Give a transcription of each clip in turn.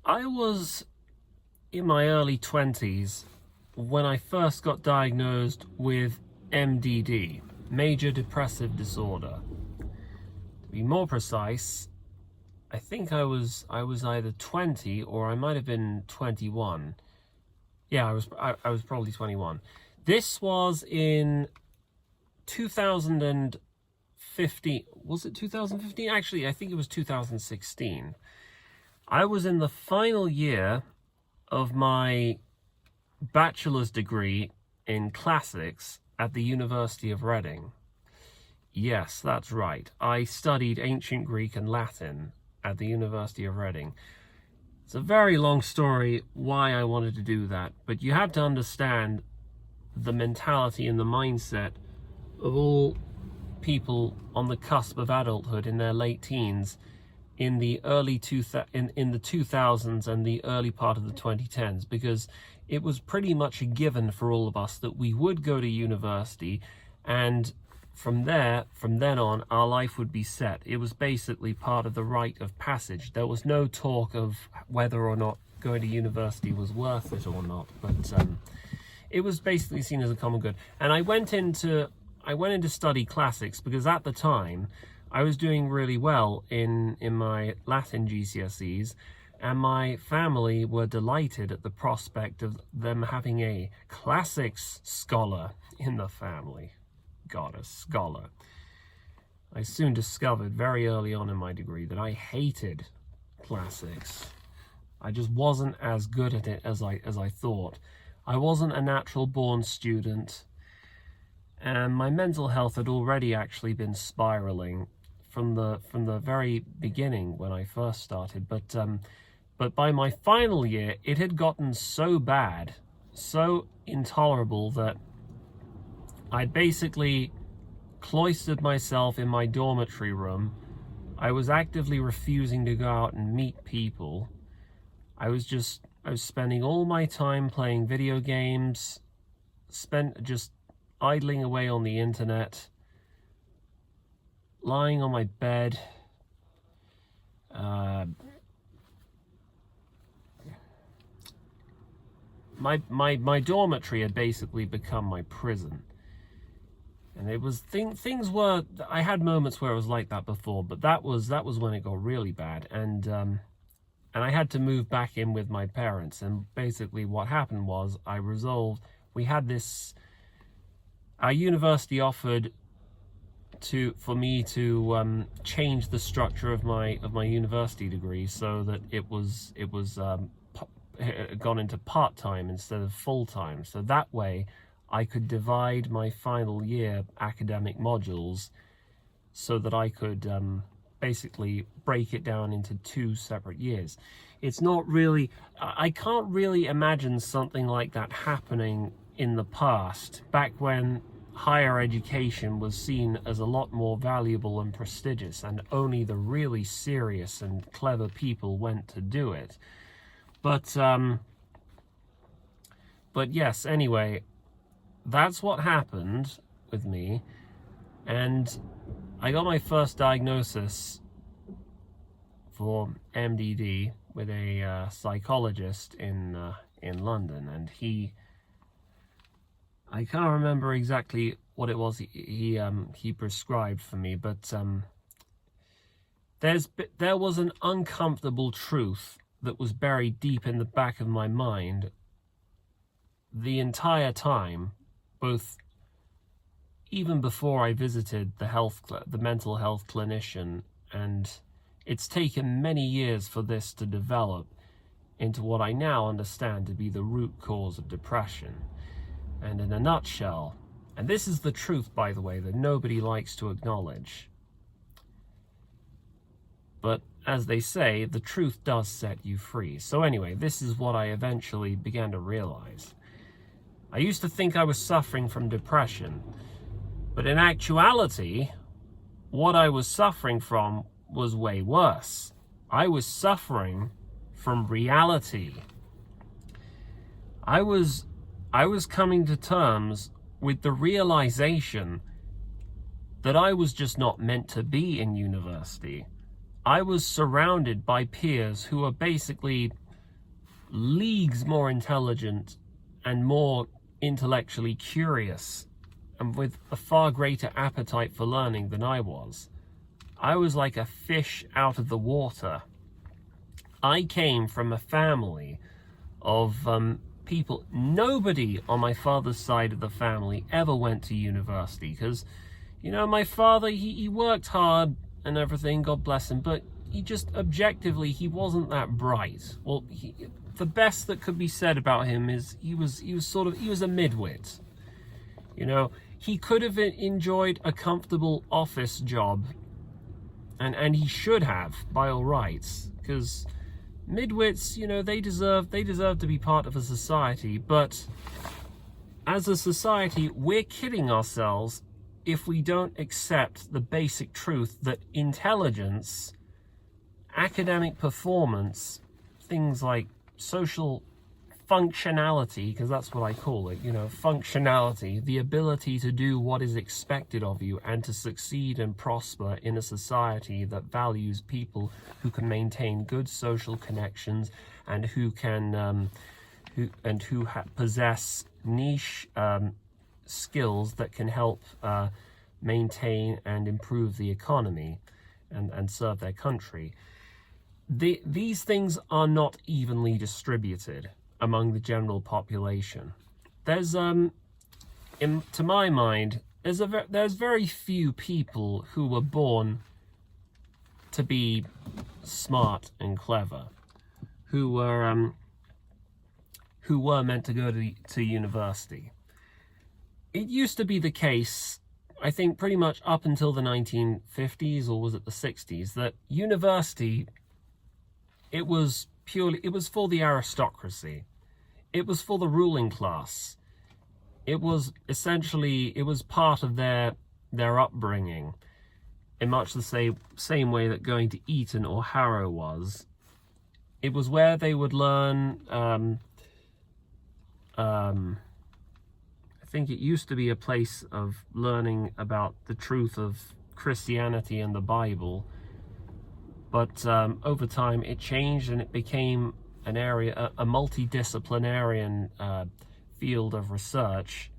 I was in my early 20s when I first got diagnosed with MDD, major depressive disorder. To be more precise, I think I was either 20 or I might have been 21. Yeah, I was probably 21. This was in 2015. Was it 2015? Actually, I think it was 2016. I was in the final year of my bachelor's degree in classics at the University of Reading. Yes, that's right. I studied ancient Greek and Latin at the University of Reading. It's a very long story why I wanted to do that, but you have to understand the mentality and the mindset of all people on the cusp of adulthood in their late teens in the early in the 2000s and the early part of the 2010s, because it was pretty much a given for all of us that we would go to university, and from then on, our life would be set. It was basically part of the rite of passage. There was no talk of whether or not going to university was worth it or not, but it was basically seen as a common good. And I went in to study classics because at the time I was doing really well in my Latin GCSEs, and my family were delighted at the prospect of them having a classics scholar in the family. God, a scholar. I soon discovered very early on in my degree that I hated classics. I just wasn't as good at it as I thought. I wasn't a natural born student, and my mental health had already actually been spiraling from the very beginning when I first started. But by my final year, it had gotten so bad, so intolerable, that I basically cloistered myself in my dormitory room. I was actively refusing to go out and meet people. I was spending all my time playing video games, just idling away on the internet, lying on my bed, my dormitory had basically become my prison. And it was things were, I had moments where it was like that before, but that was when it got really bad, and I had to move back in with my parents. And basically what happened was I resolved, our university offered for me to change the structure of my university degree so that it was gone into part-time instead of full-time, so that way I could divide my final year academic modules so that I could basically break it down into 2 separate years. It's not really, I can't really imagine something like that happening in the past, back when higher education was seen as a lot more valuable and prestigious, and only the really serious and clever people went to do it. But yes, anyway, that's what happened with me, and I got my first diagnosis for MDD with a psychologist in London, and I can't remember exactly what it was he prescribed for me, but there was an uncomfortable truth that was buried deep in the back of my mind the entire time, even before I visited the mental health clinician, and it's taken many years for this to develop into what I now understand to be the root cause of depression. And in a nutshell, and this is the truth, by the way, that nobody likes to acknowledge, but as they say, the truth does set you free. So anyway, this is what I eventually began to realize. I used to think I was suffering from depression, but in actuality, what I was suffering from was way worse. I was suffering from reality. I was coming to terms with the realization that I was just not meant to be in university. I was surrounded by peers who were basically leagues more intelligent and more intellectually curious and with a far greater appetite for learning than I was. I was like a fish out of the water. I came from a family of people. Nobody on my father's side of the family ever went to university because, you know, my father, he worked hard and everything, God bless him, but he just objectively, he wasn't that bright. Well, the best that could be said about him is he was a midwit. You know, he could have enjoyed a comfortable office job, and he should have by all rights, because midwits, you know, they deserve to be part of a society. But as a society, we're kidding ourselves if we don't accept the basic truth that intelligence, academic performance, things like social functionality, because that's what I call it, you know, functionality, the ability to do what is expected of you and to succeed and prosper in a society that values people who can maintain good social connections and who can possess niche skills that can help maintain and improve the economy and serve their country. These things are not evenly distributed among the general population. There's to my mind, there's very few people who were born to be smart and clever, who were meant to go to university. It used to be the case, I think, pretty much up until the 1950s, or was it the 60s, that university, it was for the aristocracy. It was for the ruling class. It was part of their upbringing, in much the same way that going to Eton or Harrow was. It was where they would learn, I think it used to be a place of learning about the truth of Christianity and the Bible. But over time it changed and it became an area, a multidisciplinarian field of research.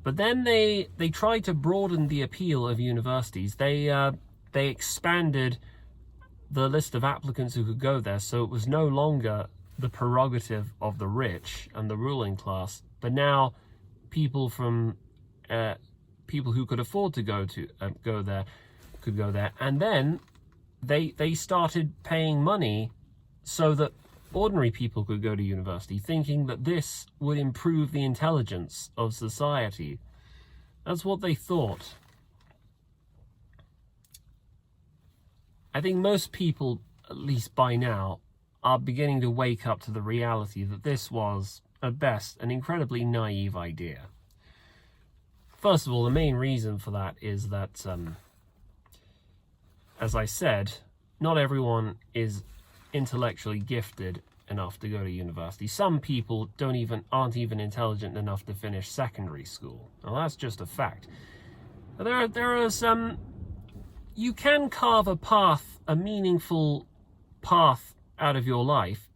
But then they tried to broaden the appeal of universities. They expanded the list of applicants who could go there, so it was no longer the prerogative of the rich and the ruling class, but now people who could afford to go there could go there. And then they started paying money so that ordinary people could go to university, thinking that this would improve the intelligence of society. That's what they thought. I think most people, at least by now, are beginning to wake up to the reality that this was, at best, an incredibly naive idea. First of all, the main reason for that is that, as I said, not everyone is intellectually gifted enough to go to university. Some people aren't even intelligent enough to finish secondary school. Well, that's just a fact. There are some. You can carve a meaningful path out of your life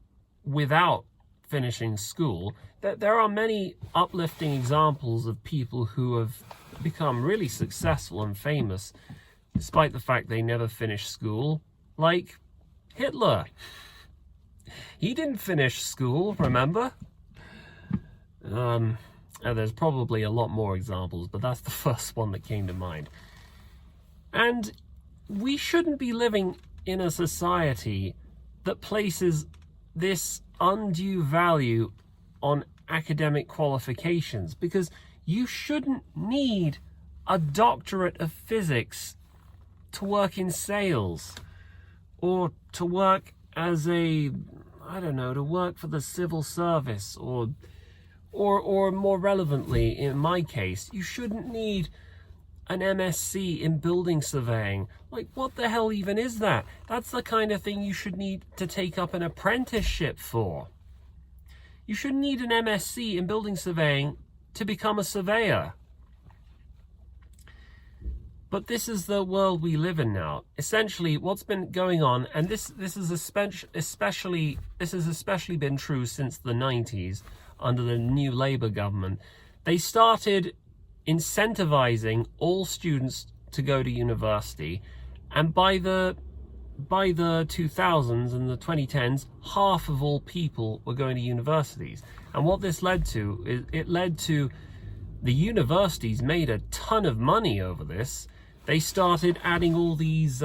without finishing school. There are many uplifting examples of people who have become really successful and famous despite the fact they never finished school, like Hitler. He didn't finish school, remember? There's probably a lot more examples, but that's the first one that came to mind. And we shouldn't be living in a society that places this undue value on academic qualifications, because you shouldn't need a doctorate of physics to work in sales, or to work as to work for the civil service, or more relevantly, in my case, you shouldn't need an MSc in building surveying. Like, what the hell even is that? That's the kind of thing you should need to take up an apprenticeship for. You shouldn't need an MSc in building surveying to become a surveyor. But this is the world we live in now. Essentially, what's been going on, and this has especially been true since the 90s under the new Labour government. They started incentivizing all students to go to university, and by the 2000s and the 2010s, half of all people were going to universities. And what this led to is the universities made a ton of money over this. They started adding all these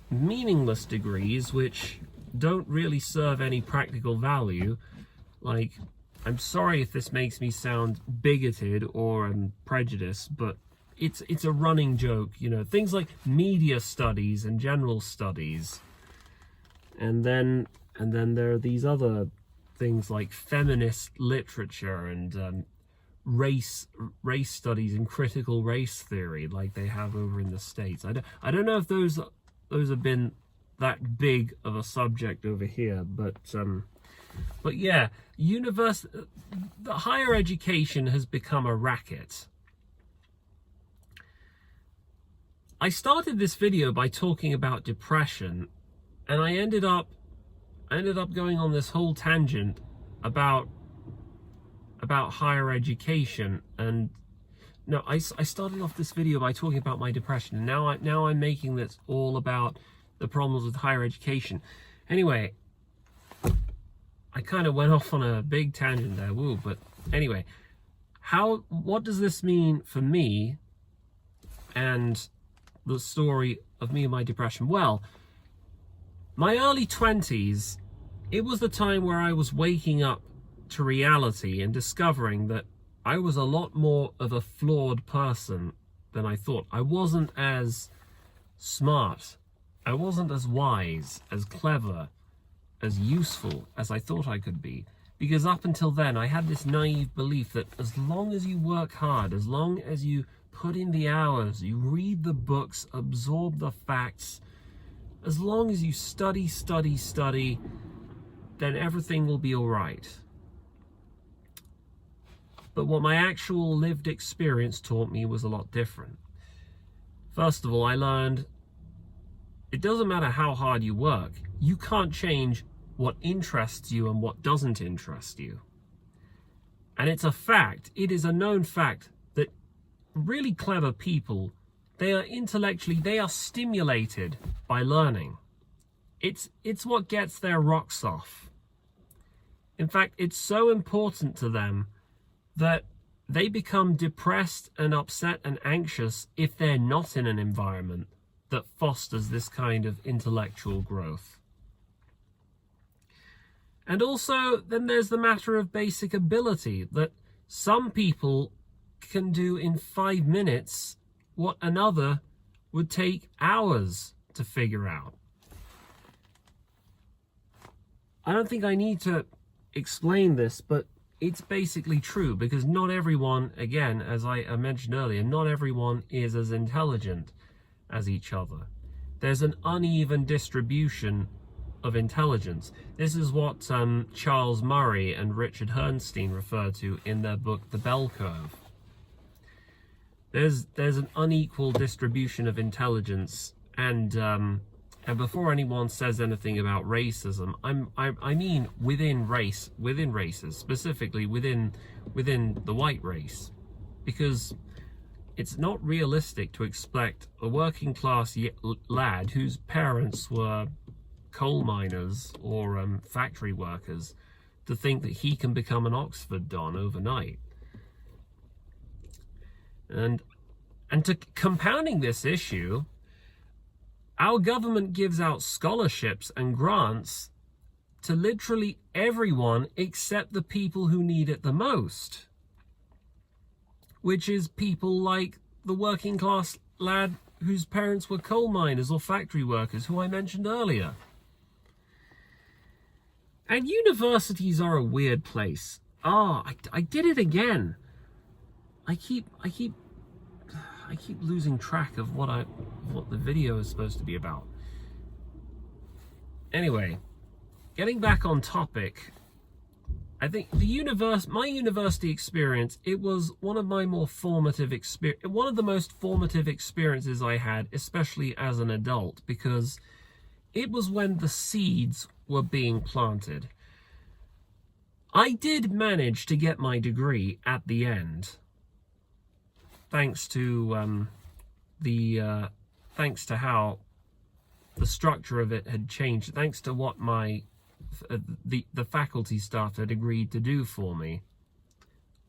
meaningless degrees which don't really serve any practical value. Like, I'm sorry if this makes me sound bigoted or prejudiced, but it's a running joke, you know, things like media studies and general studies. And then there are these other things like feminist literature and race studies and critical race theory, like they have over in the States. I don't know if those have been that big of a subject over here, but yeah, the higher education has become a racket. I started this video by talking about depression, and I ended up going on this whole tangent about higher education. And no, I started off this video by talking about my depression, and now I'm making this all about the problems with higher education. Anyway, I kind of went off on a big tangent there, woo. But anyway, what does this mean for me and the story of me and my depression? Well, my early 20s, it was the time where I was waking up to reality and discovering that I was a lot more of a flawed person than I thought. I wasn't as smart, I wasn't as wise, as clever, as useful as I thought I could be. Because up until then, I had this naive belief that as long as you work hard, as long as you put in the hours, you read the books, absorb the facts, as long as you study, then everything will be all right. But what my actual lived experience taught me was a lot different. First of all, I learned it doesn't matter how hard you work, you can't change what interests you and what doesn't interest you. And it's a fact, it is a known fact, that really clever people, they are stimulated by learning. It's what gets their rocks off. In fact, it's so important to them that they become depressed and upset and anxious if they're not in an environment that fosters this kind of intellectual growth. And also, then there's the matter of basic ability, that some people can do in 5 minutes what another would take hours to figure out. I don't think I need to explain this, but it's basically true, because not everyone, again, as I mentioned earlier, not everyone is as intelligent as each other. There's an uneven distribution of intelligence. This is what Charles Murray and Richard Herrnstein refer to in their book, The Bell Curve. There's an unequal distribution of intelligence, and before anyone says anything about racism, I mean within races, specifically within the white race, because it's not realistic to expect a working class lad whose parents were coal miners or factory workers to think that he can become an Oxford Don overnight. And to compounding this issue, our government gives out scholarships and grants to literally everyone except the people who need it the most, which is people like the working class lad whose parents were coal miners or factory workers, who I mentioned earlier. And universities are a weird place. I did it again. I keep losing track of what the video is supposed to be about. Anyway, getting back on topic, I think my university experience, it was one of my more formative one of the most formative experiences I had, especially as an adult, because it was when the seeds were being planted. I did manage to get my degree at the end, thanks to thanks to how the structure of it had changed, thanks to what the faculty staff had agreed to do for me.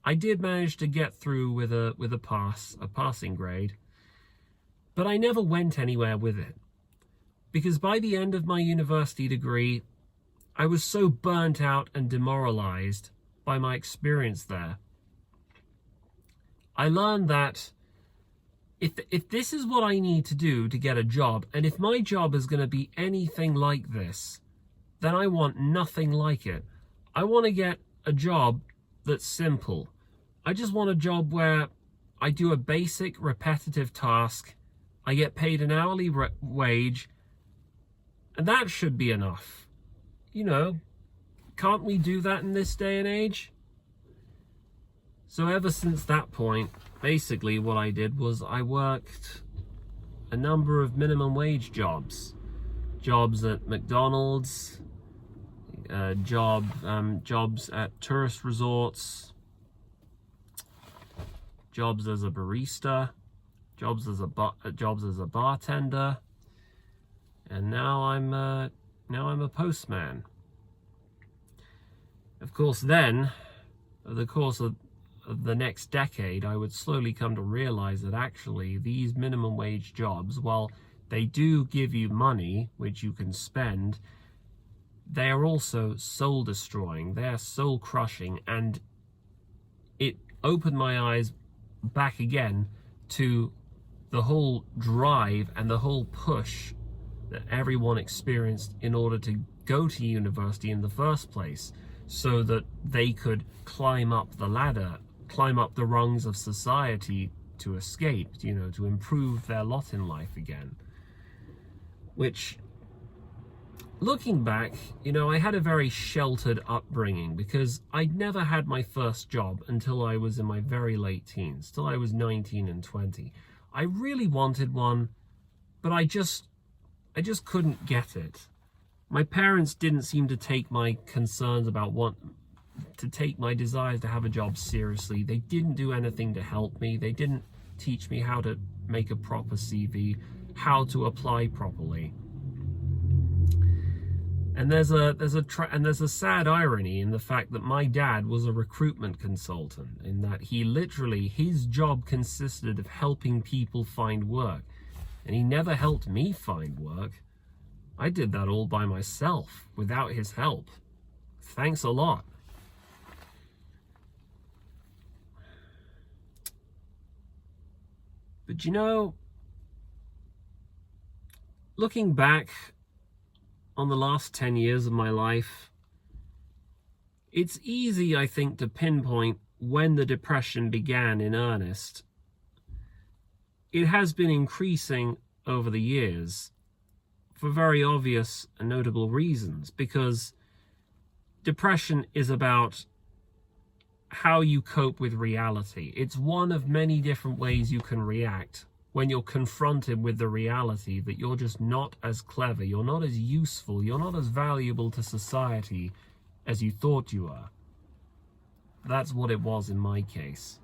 I did manage to get through with a passing grade, but I never went anywhere with it, because by the end of my university degree, I was so burnt out and demoralized by my experience there. I learned that if this is what I need to do to get a job, and if my job is going to be anything like this, then I want nothing like it. I want to get a job that's simple. I just want a job where I do a basic repetitive task, I get paid an hourly wage, and that should be enough. You know, can't we do that in this day and age? So ever since that point, basically what I did was I worked a number of minimum wage jobs at McDonald's, jobs at tourist resorts, jobs as a barista, jobs as a bartender, and now I'm a postman. Of course, then, over the course of the next decade, I would slowly come to realize that actually these minimum wage jobs, while they do give you money which you can spend, they are also soul destroying, they are soul crushing, and it opened my eyes back again to the whole drive and the whole push that everyone experienced in order to go to university in the first place, so that they could climb up the ladder, climb up the rungs of society to escape, you know, to improve their lot in life again. Which, looking back, you know, I had a very sheltered upbringing, because I'd never had my first job until I was in my very late teens, till I was 19 and 20. I really wanted one, but I just couldn't get it. My parents didn't seem to take my concerns about take my desires to have a job seriously. They didn't do anything to help me. They didn't teach me how to make a proper CV, how to apply properly. And there's a sad irony in the fact that my dad was a recruitment consultant, in that his job consisted of helping people find work, and he never helped me find work. I did that all by myself, without his help. Thanks a lot. But you know, looking back on the last 10 years of my life, it's easy, I think, to pinpoint when the depression began in earnest. It has been increasing over the years for very obvious and notable reasons, because depression is about how you cope with reality. It's one of many different ways you can react when you're confronted with the reality that you're just not as clever, you're not as useful, you're not as valuable to society as you thought you were. That's what it was in my case.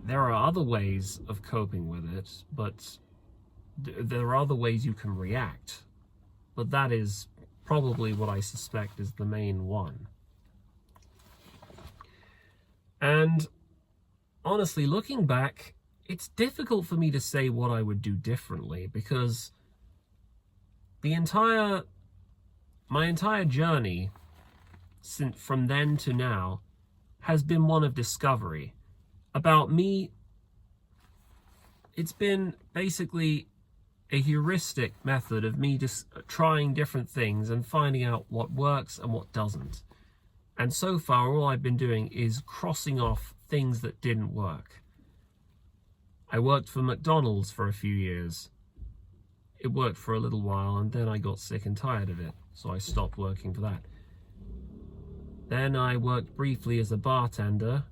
There are other ways of coping with it, but there are other ways you can react. But that is probably what I suspect is the main one. And honestly, looking back, it's difficult for me to say what I would do differently, because my entire journey from then to now has been one of discovery. About me, it's been basically a heuristic method of me just trying different things and finding out what works and what doesn't. And so far, all I've been doing is crossing off things that didn't work. I worked for McDonald's for a few years. it worked for a little while, and then I got sick and tired of it, so I stopped working for that. Then I worked briefly as a bartender.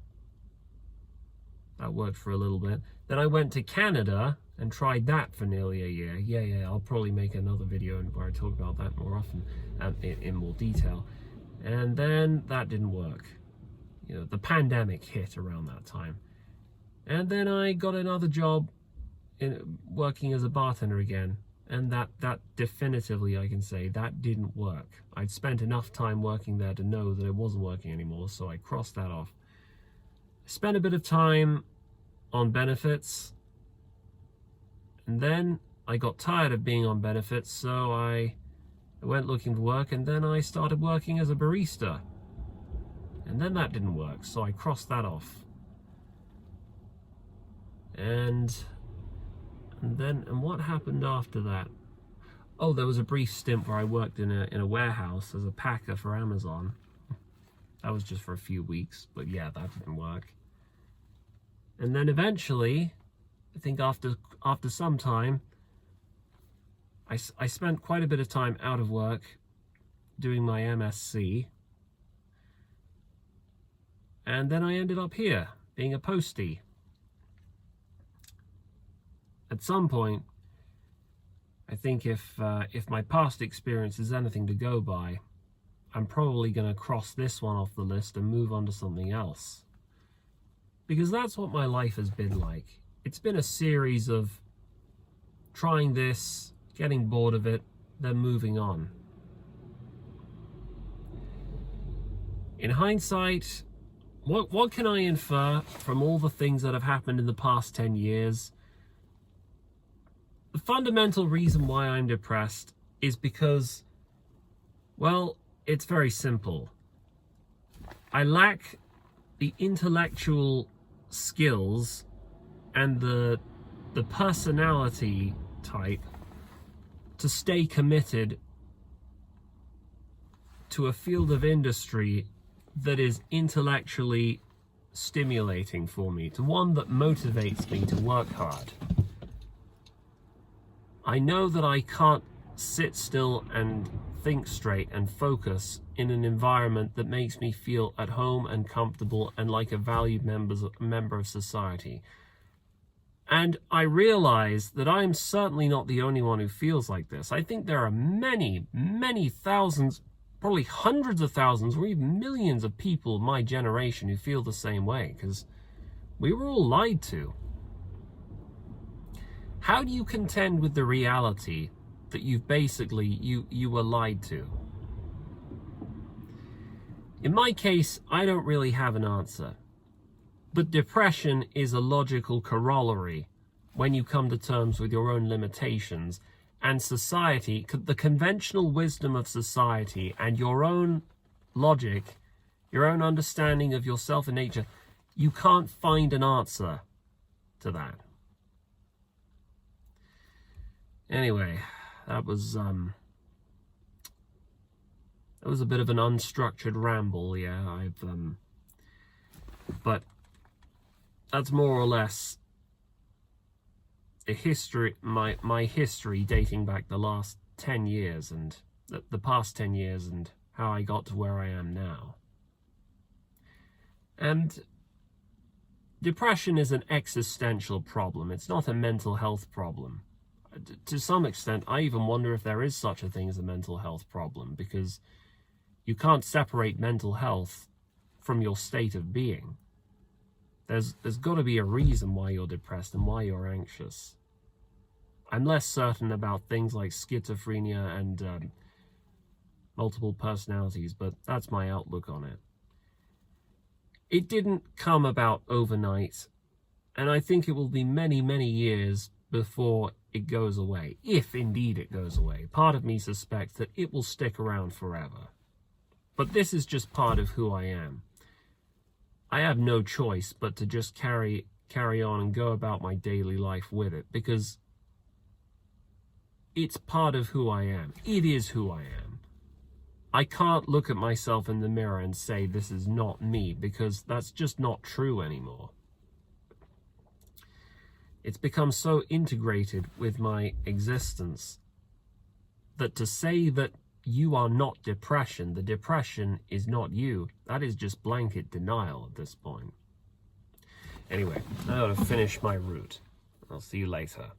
That worked for a little bit. Then I went to Canada and tried that for nearly a year. Yeah, I'll probably make another video where I talk about that more often and in more detail. And then that didn't work. You know, the pandemic hit around that time. And then I got another job working as a bartender again. And that definitively, I can say, that didn't work. I'd spent enough time working there to know that it wasn't working anymore, so I crossed that off. Spent a bit of time on benefits, and then I got tired of being on benefits, so I went looking for work, and then I started working as a barista. And then that didn't work, so I crossed that off. And what happened after that? Oh, there was a brief stint where I worked in a warehouse as a packer for Amazon. That was just for a few weeks, but yeah, that didn't work. And then eventually, I think after some time, I spent quite a bit of time out of work doing my MSc. And then I ended up here, being a postie. At some point, I think if my past experience is anything to go by, I'm probably going to cross this one off the list and move on to something else. Because that's what my life has been like. It's been a series of trying this, getting bored of it, then moving on. In hindsight, what can I infer from all the things that have happened in the past 10 years? The fundamental reason why I'm depressed is because, well, it's very simple. I lack the intellectual skills and the personality type to stay committed to a field of industry that is intellectually stimulating for me, to one that motivates me to work hard. I know that I can't sit still and think straight and focus in an environment that makes me feel at home and comfortable and like a valued member of society. And I realize that I am certainly not the only one who feels like this. I think there are many, many thousands, probably hundreds of thousands or even millions of people of my generation who feel the same way, because we were all lied to. How do you contend with the reality that you've basically, you were lied to? In my case, I don't really have an answer. But depression is a logical corollary when you come to terms with your own limitations and society, the conventional wisdom of society and your own logic, your own understanding of yourself and nature. You can't find an answer to that. Anyway, that was a bit of an unstructured ramble, yeah. But that's more or less a history, my history dating back the last 10 years and the past 10 years and how I got to where I am now. And depression is an existential problem. It's not a mental health problem. To some extent, I even wonder if there is such a thing as a mental health problem, because you can't separate mental health from your state of being. There's got to be a reason why you're depressed and why you're anxious. I'm less certain about things like schizophrenia and multiple personalities, but that's my outlook on it. It didn't come about overnight, and I think it will be many, many years before it goes away, if indeed it goes away. Part of me suspects that it will stick around forever. But this is just part of who I am. I have no choice but to just carry on and go about my daily life with it, because it's part of who I am. It is who I am. I can't look at myself in the mirror and say this is not me, because that's just not true anymore. It's become so integrated with my existence that to say that you are not depression, the depression is not you, that is just blanket denial at this point. Anyway, I gotta finish my route. I'll see you later.